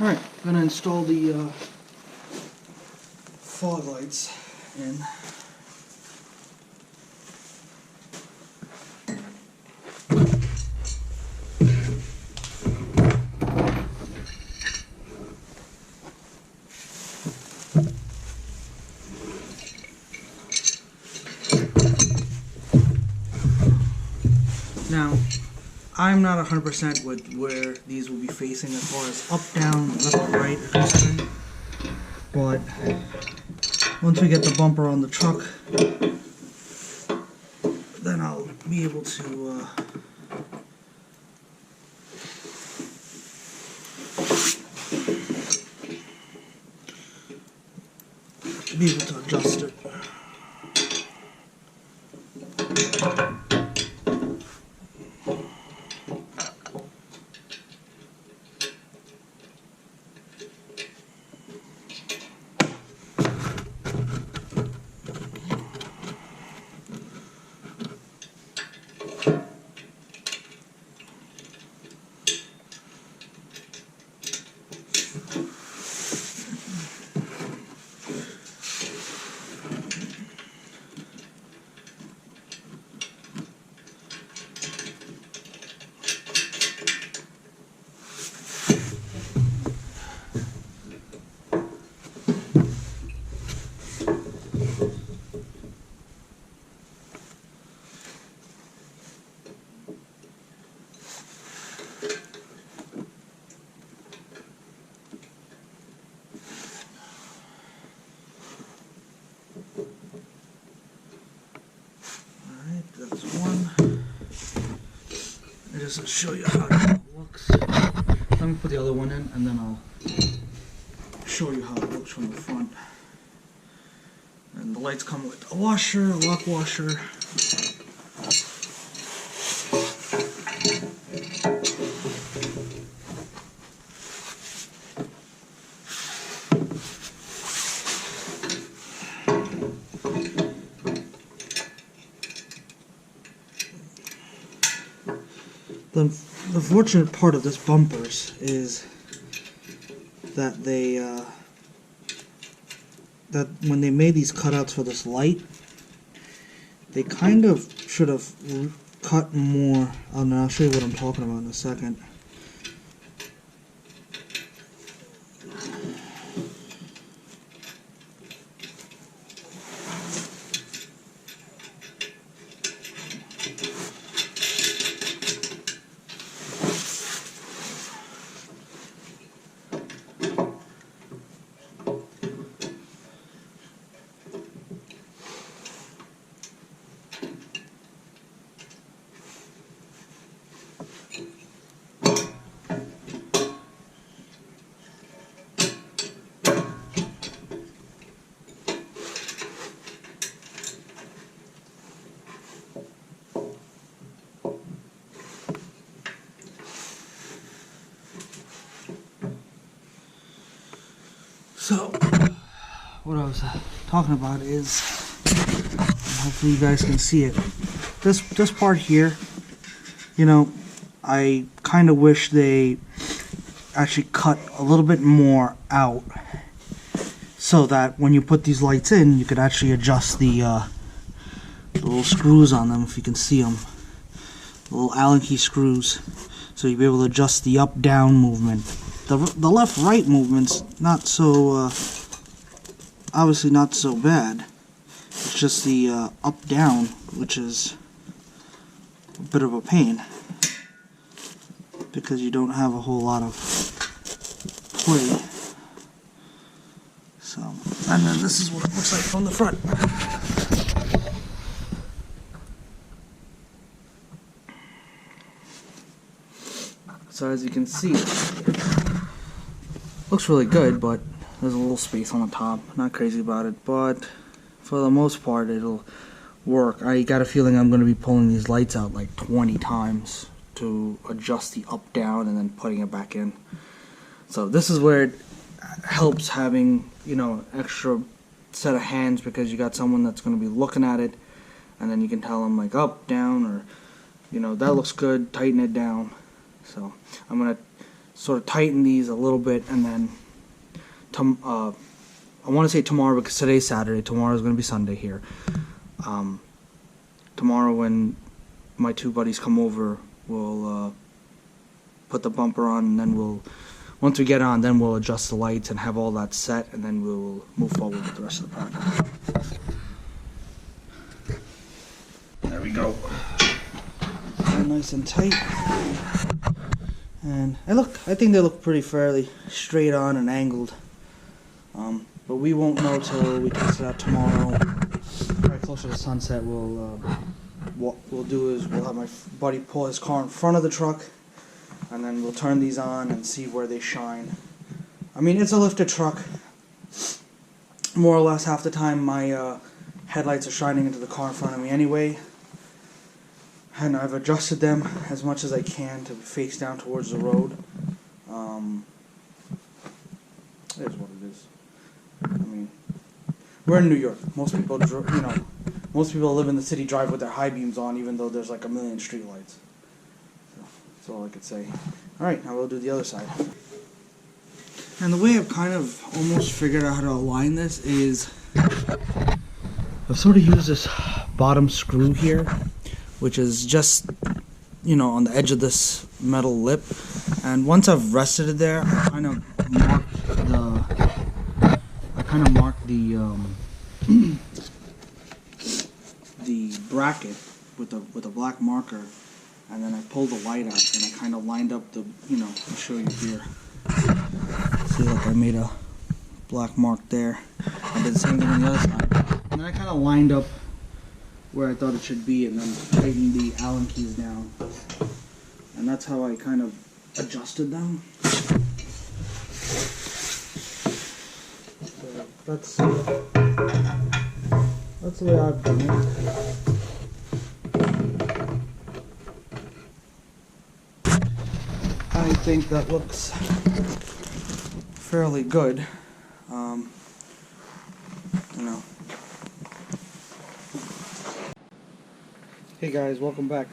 Alright, I'm gonna install the fog lights in. Now, I'm not 100% with where these will be facing as far as up, down, left, or right are concerned. But once we get the bumper on the truck, then I'll be able to adjust it. That's one. I just show you how it looks. Let me put the other one in and then I'll show you how it looks from the front. And the lights come with a washer, a lock washer. The fortunate part of this bumpers is that that when they made these cutouts for this light, they kind of should have cut more. I'll show you what I'm talking about in a second. So, what I was talking about is, hopefully you guys can see it. This part here, you know, I kind of wish they actually cut a little bit more out, so that when you put these lights in, you could actually adjust the little screws on them, if you can see them, the little Allen key screws, so you'll be able to adjust the up-down movement. The left-right movement's not so, obviously not so bad. It's just the up-down, which is a bit of a pain, because you don't have a whole lot of play. So, and then this is what it looks like from the front. So as you can see, looks really good, but there's a little space on the top. Not crazy about it, but for the most part it'll work. I got a feeling I'm going to be pulling these lights out like 20 times to adjust the up down and then putting it back in. So this is where it helps having, you know, extra set of hands, because you got someone that's going to be looking at it, and then you can tell them like up, down, or, you know, that looks good, tighten it down. So I'm going to sort of tighten these a little bit, and then I want to say tomorrow because today's Saturday. Tomorrow is going to be Sunday here. Tomorrow when my two buddies come over, we'll put the bumper on, and then once we get on, then we'll adjust the lights and have all that set, and then we'll move forward with the rest of the project. There we go. Nice and tight. And I think they look pretty fairly straight on and angled. But we won't know till we test it out tomorrow. Right closer to sunset, what we'll do is we'll have my buddy pull his car in front of the truck, and then we'll turn these on and see where they shine. I mean, it's a lifted truck. More or less half the time my headlights are shining into the car in front of me anyway. And I've adjusted them as much as I can to face down towards the road. It is what it is. I mean, we're in New York. Most people, most people live in the city drive with their high beams on, even though there's like a million street lights. So that's all I could say. All right, now we'll do the other side. And the way I've kind of almost figured out how to align this is I've sort of used this bottom screw here, which is just, on the edge of this metal lip. And once I've rested it there, I kind of marked the bracket with a black marker, and then I pulled the light out and I kind of lined up the, I'll show you here. See, like I made a black mark there. I did the same thing on the other side. And then I kind of lined up where I thought it should be, and then tightened the Allen keys down. And that's how I kind of adjusted them. So that's the way I've done it. I think that looks fairly good. Hey guys, welcome back.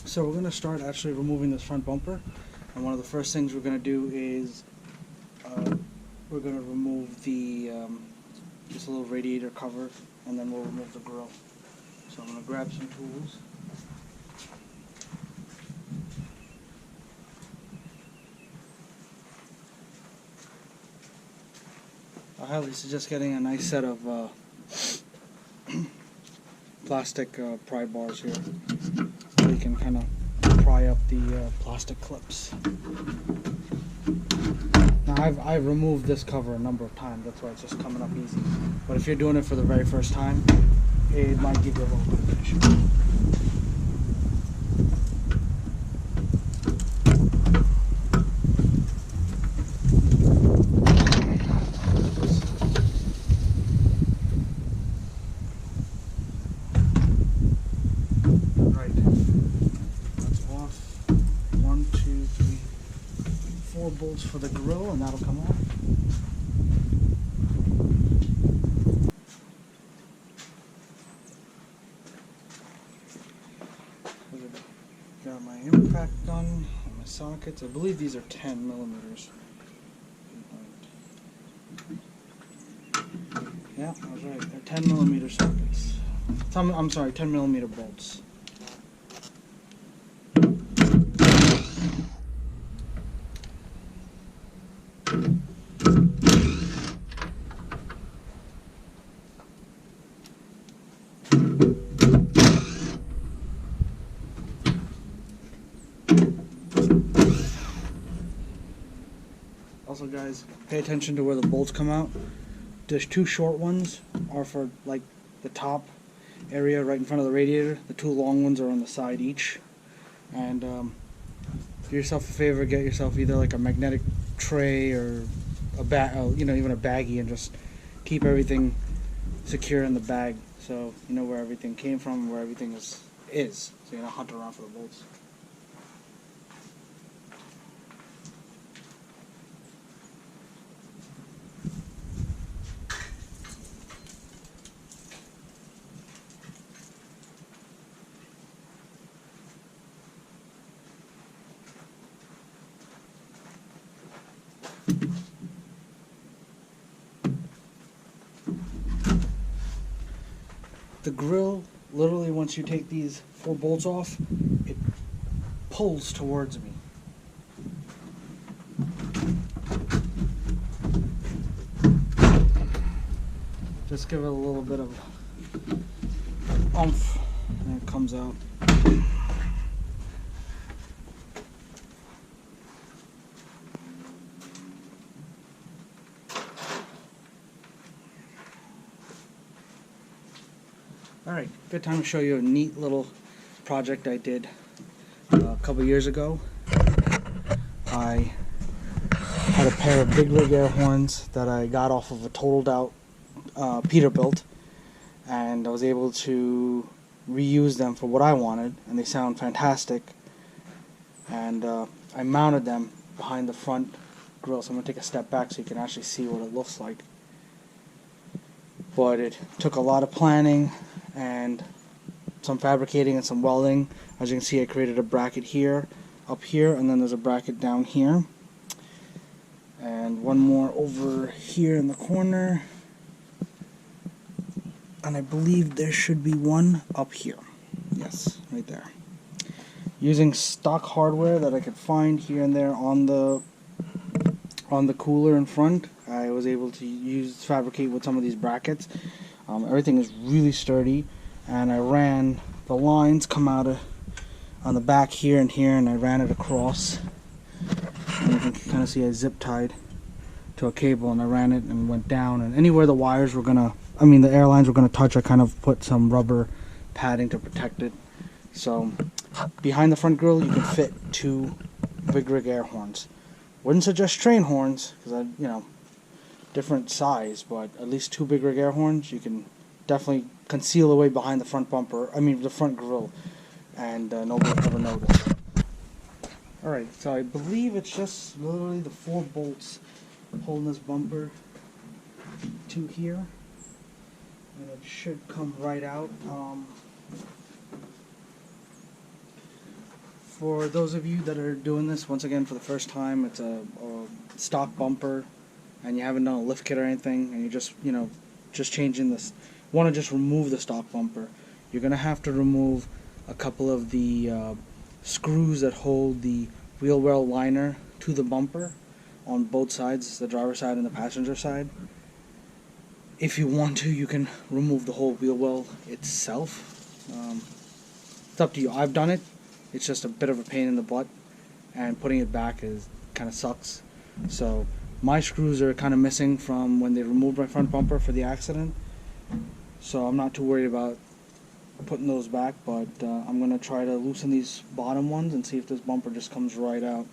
So we're going to start actually removing this front bumper, and one of the first things we're going to do is we're going to remove the just a little radiator cover, and then we'll remove the grill. So I'm going to grab some tools. I highly suggest getting a nice set of plastic pry bars here, so you can kind of pry up the plastic clips. Now I've removed this cover a number of times, that's why it's just coming up easy. But if you're doing it for the very first time, it might give you a little bit of issue. Bolts for the grill, and that'll come off. Got my impact gun and my sockets. I believe these are 10 millimeters. Yeah, I was right. They're 10 millimeter sockets. I'm sorry, 10 millimeter bolts. Also guys, pay attention to where the bolts come out. There's two short ones are for like the top area right in front of the radiator. The two long ones are on the side each. And do yourself a favor, get yourself either like a magnetic tray or a bag, even a baggie, and just keep everything secure in the bag, so you know where everything came from and where everything is. So you're not hunting around for the bolts. The grill, literally once you take these 4 bolts off, it pulls towards me. Just give it a little bit of oomph and it comes out. Alright, good time to show you a neat little project I did a couple years ago. I had a pair of big rig air horns that I got off of a totaled out Peterbilt, and I was able to reuse them for what I wanted, and they sound fantastic. And I mounted them behind the front grill, so I'm going to take a step back so you can actually see what it looks like. But it took a lot of planning and some fabricating and some welding. As you can see, I created a bracket here, up here, and then there's a bracket down here, and one more over here in the corner, and I believe there should be one up here. Yes, right there. Using stock hardware that I could find here and there on the cooler in front, I was able to fabricate with some of these brackets. Everything is really sturdy, and I ran the lines come out on the back here, and I ran it across. And you can kind of see I zip tied to a cable, and I ran it and went down. And anywhere the wires were the air lines were gonna touch, I kind of put some rubber padding to protect it. So behind the front grill, you can fit 2 big rig air horns. Wouldn't suggest train horns because different size, but at least 2 big rig air horns you can definitely conceal away behind the front bumper. The front grill, and nobody will ever notice. Alright, so I believe it's just literally the 4 bolts holding this bumper to here, and it should come right out. For those of you that are doing this once again for the first time, it's a stock bumper, and you haven't done a lift kit or anything, and you're just changing this. Want to just remove the stock bumper. You're gonna have to remove a couple of the screws that hold the wheel well liner to the bumper on both sides, the driver's side and the passenger side. If you want to, you can remove the whole wheel well itself. It's up to you. I've done it. It's just a bit of a pain in the butt, and putting it back kind of sucks. So my screws are kind of missing from when they removed my front bumper for the accident, so I'm not too worried about putting those back, but I'm going to try to loosen these bottom ones and see if this bumper just comes right out.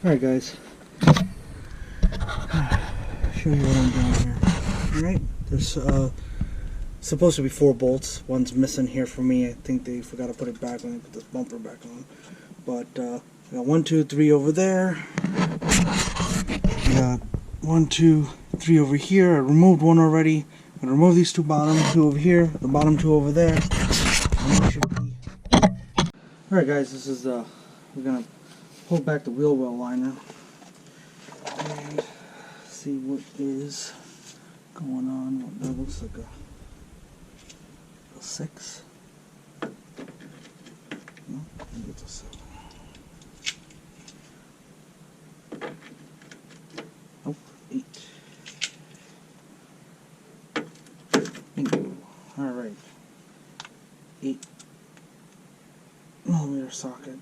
Alright guys, show you what I'm doing here. Alright, there's supposed to be 4 bolts. One's missing here for me. I think they forgot to put it back when they put this bumper back on. But I got 1, 2, 3 over there. I got 1, 2, 3 over here. I removed one already. I'm gonna remove these 2 bottom, 2 over here, the bottom 2 over there. Alright guys, this is we're gonna pull back the wheel well liner and see what is going on. That looks like a 6. No, maybe it's a 7. Oh, 8. Bingo. Alright. 8mm socket.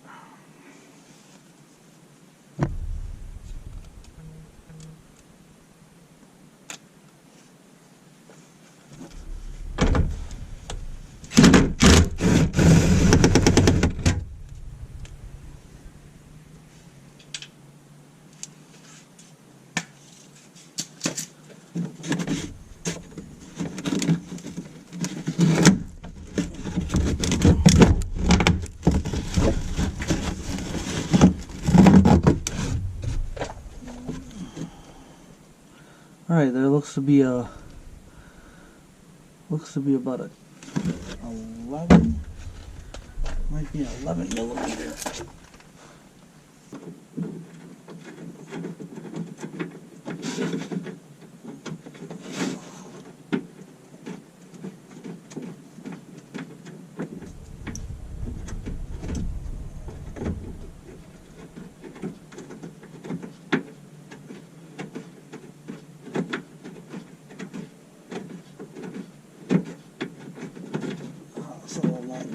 Alright, there looks to be about a 11, might be 11mm.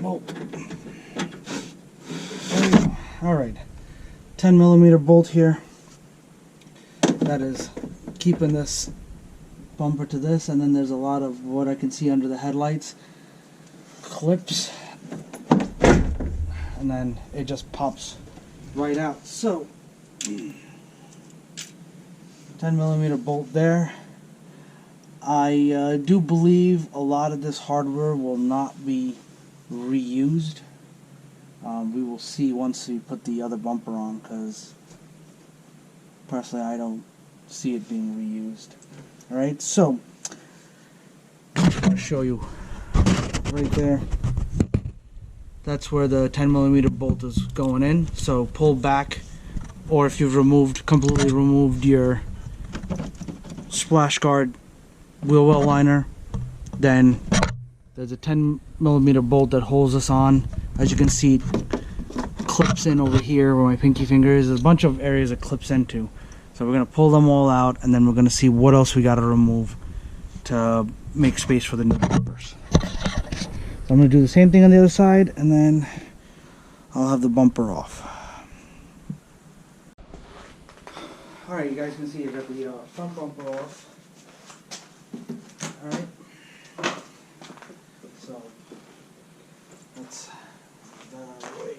bolt. Alright, 10mm bolt here. That is keeping this bumper to this, and then there's a lot of what I can see under the headlights. Clips. And then it just pops right out. So, 10mm bolt there. I do believe a lot of this hardware will not be reused. We will see once we put the other bumper on, because personally I don't see it being reused. Alright, so I'll show you right there. That's where the 10mm bolt is going in. So pull back, or if you've completely removed your splash guard wheel well liner, then there's a 10mm bolt that holds this on. As you can see, it clips in over here where my pinky finger is. There's a bunch of areas it clips into. So we're going to pull them all out, and then we're going to see what else we got to remove to make space for the new bumpers. So I'm going to do the same thing on the other side, and then I'll have the bumper off. Alright, you guys can see I got the front bumper off. Alright. So, let's get that out of the way.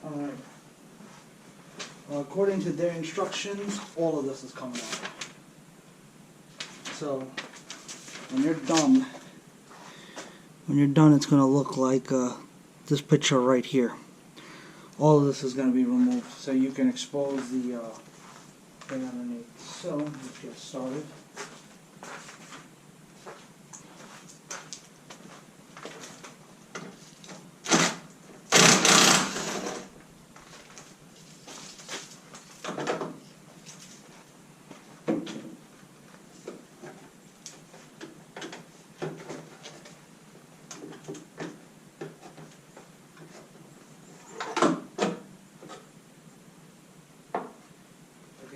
Alright. Well, according to their instructions, all of this is coming out. So, when you're done, it's going to look like this picture right here. All of this is going to be removed, so you can expose the thing underneath. So, let's get started.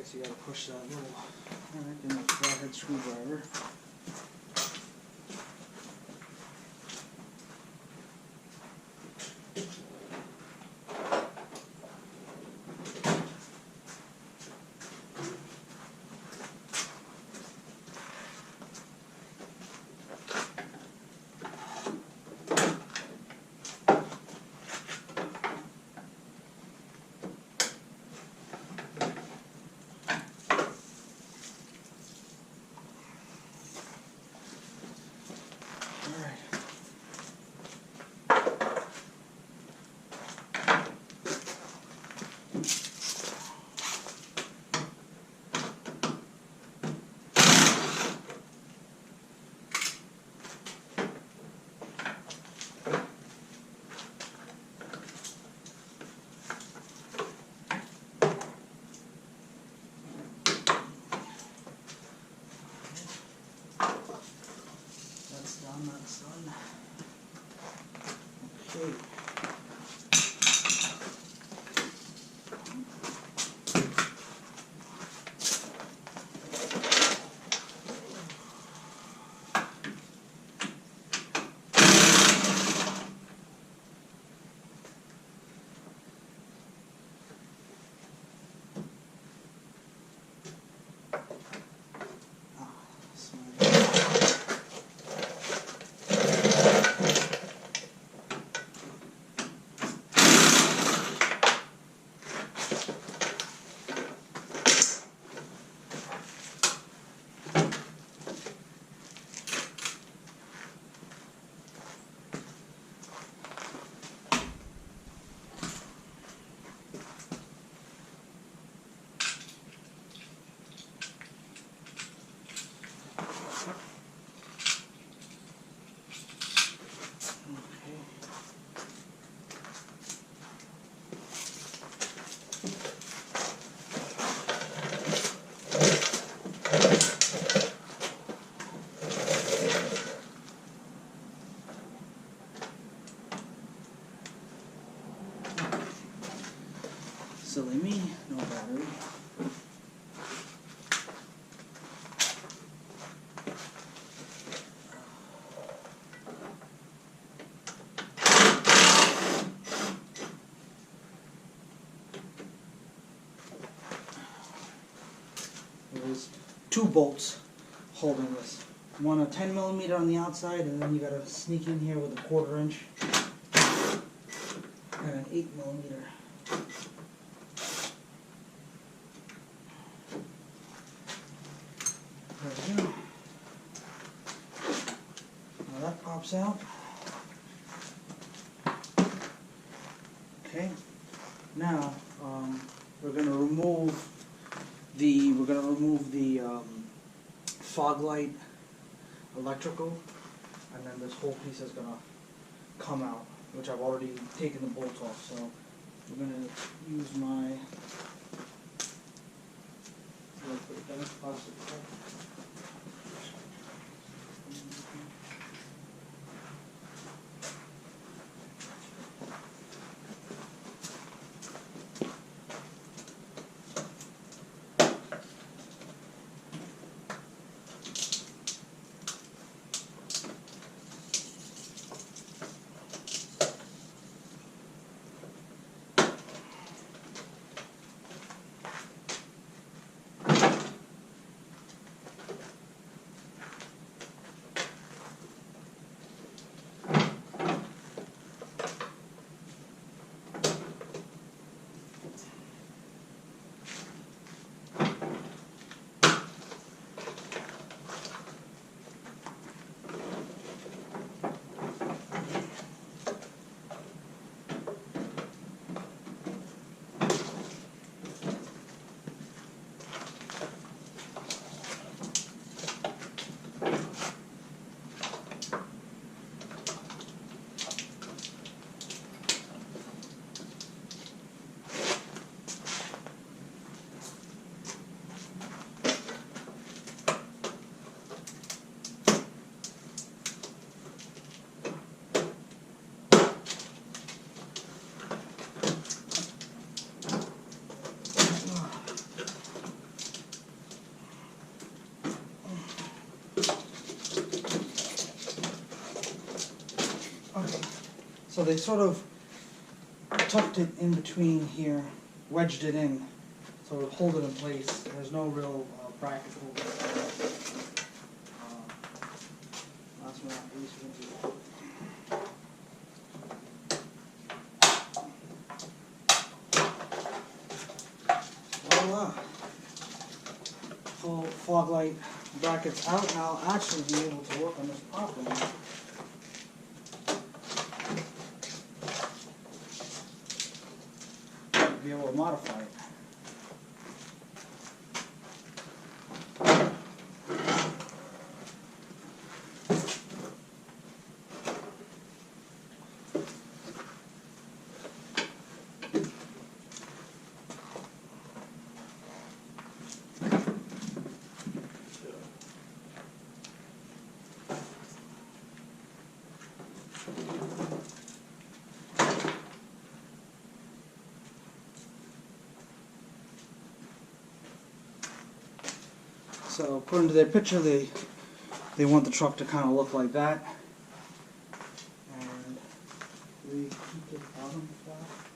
So you gotta push that little, alright, then a flathead screwdriver. That's done. Okay. There's 2 bolts holding this. One a 10mm on the outside, and then you gotta sneak in here with a 1/4 inch and an 8mm. There we go. Now that pops out. Okay. Now we're gonna remove the fog light electrical, and then this whole piece is gonna come out, which I've already taken the bolt off. So we're gonna use my plastic cup. So they sort of tucked it in between here, wedged it in, so to hold it in place. There's no real bracket holding it. Last but not least, we're going to do voila! Full fog light brackets out, and I'll actually be able to work on this properly. Be able to modify it. So according to their picture, they want the truck to kind of look like that. And we keep the bottom flat.